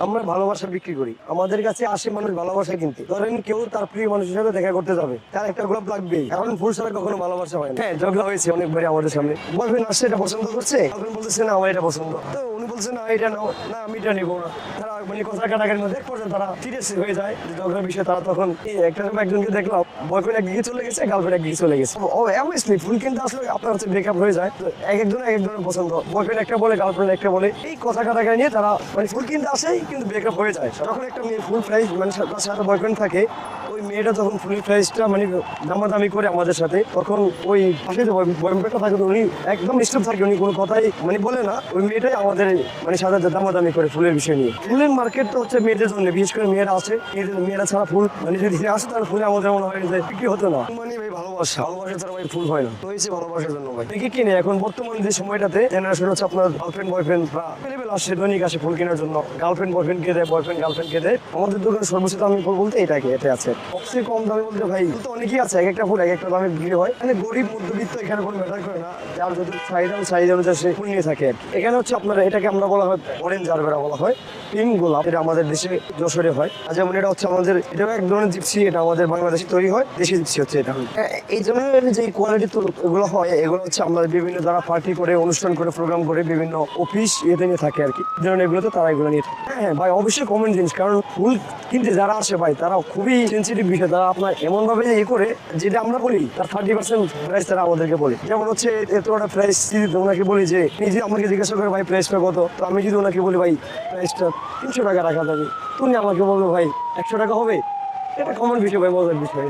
আমরা ভালোবাসা বিক্রি করি, আমাদের কাছে আসে মানুষ ভালোবাসা কিনতে। ধরেন কেউ তার প্রিয় মানুষের সাথে দেখা করতে যাবে, তার একটা গোলাপ লাগবেই, কারণ ফুল ছাড়া কখনো ভালোবাসা হয় না। হ্যাঁ, ঝগড়া হয়েছে অনেকবারই আমাদের সামনে। বয়ফ্রেন্ড আসছে, এটা পছন্দ করছে, গার্লফ্রেন্ড বলতেছে না আমার এটা পছন্দ, তো উনি বলছে না এটা নাও, না আমি এটা নিবো না। তারা মানে কথা কাটাকাটির মধ্যে এক পর্যায়ে তারা সিরিয়াস হয়ে যায় ঝগড়ার বিষয়ে। তারা তখন একটা সময় একজনকে দেখলাম, বয়ফ্রেন্ড একদিকে চলে গেছে, গার্লফ্রেন্ড একদিকে চলে গেছে। ও অবভিয়াসলি ফুল কিনতে আসলে আপনার হচ্ছে ব্রেকআপ হয়ে যায়। তো এক একজনের পছন্দ, বয়ফ্রেন্ড একটা বলে, গার্লফ্রেন্ড একটা বলে, এই কথা কাটাকাটি নিয়ে তারা মানে ফুল কিনতে আসেই কিন্তু ব্রেকআপ হয়ে যায়। যখন একটা মেয়ে ফুল প্রাইস মানে তার সাথে বয়ফ্রেন্ড থাকে, ওই মেয়েটা যখন ফুল প্রাইসটা মানে দামাদামি করে আমাদের সাথে, তখন ওই পাশে যে বয়ফ্রেন্ডটা থাকে উনি একদম নিশ্চুপ থাকে, উনি কোনো কথাই মানে বলে না। ওই মেয়েটাই আমাদের মানে সাথে দামাদামি করে ফুলের বিষয় নিয়ে। ফুলের মার্কেট তো হচ্ছে মেয়েদের জন্য, বিশেষ করে মেয়েরা আছে, মেয়েরা ছাড়া ফুল মানে যদি আসে তাহলে ফুলে আমাদের মনে হয় যে বিক্রি হতো না। মানে ভাই ভালোবাসা ছাড়া ভাই ফুল হয় না, তো হয়েছে ভালোবাসার জন্য ভাই কি কিনে। এখন বর্তমান যে সময়টাতে জেনারেশন হচ্ছে আপনার গার্লফ্রেন্ড বয়ফ্রেন্ড বা অ্যাভেলেবেল আসছে, দৈনিক আসে ফুল কেনার জন্য। গার্লফ্রেন্ড বয়ফ্রেন্ডকে দেয়, বয়ফ্রেন্ড গার্লফ্রেন্ডকে দেয়। আমাদের দোকানে সর্বোচ্চ দামি ফুল বলতে এতে আছে। সবচেয়ে কম দামে বলতে ভাই তো অনেকেই আছে, এক একটা ফুল এক একটা দামে বিক্রি হয়। মানে গরিব মধ্যবিত্ত এখানে কোনো ম্যাটার করে না, যার যদি চাহিদা অনুযায়ী সে ফুল নিয়ে থাকে। এখানে হচ্ছে আপনার এটাকে আমরা বলা হয় অরেঞ্জ জারবেরা বলা হয়, পিঙ্ক গোলাপ। এটা আমাদের দেশে যশোরে হয়। আর যেমন এটা হচ্ছে আমাদের, এটা এক ধরনের জিপসি, এটা আমাদের বাংলাদেশে তৈরি হয়, দেশি জিপসি হচ্ছে এটা। এই ধরনের যে কোয়ালিটি এগুলো হয়, এগুলো হচ্ছে আমরা বিভিন্ন যারা পার্টি করে, অনুষ্ঠান করে, প্রোগ্রাম করে, বিভিন্ন অফিস এতে নিয়ে থাকে আর কি, ধরনের এগুলোতে তারা এগুলো নিয়ে থাকে। হ্যাঁ ভাই, অবশ্যই কমন জিনিস, কারণ ফুল কিনতে যারা আসে ভাই তারা খুবই সেন্সিটিভ বিষয়। তারা আপনার এমন ভাবে করে, যেটা আমরা বলি তার 30% প্রাইস তারা আমাদেরকে বলে। যেমন হচ্ছে এতটা প্রাইস যদি ওনাকে বলি, যে নিজে আমাকে জিজ্ঞাসা করে ভাই প্রাইসটা কত, তো আমি যদি ওনাকে বলি ভাই প্রাইসটা 300 টাকা রাখা যাবে, তুমি আমাকে বলবো ভাই 100 টাকা হবে। এটা কমন বিষয় ভাই, মজার বিষয়।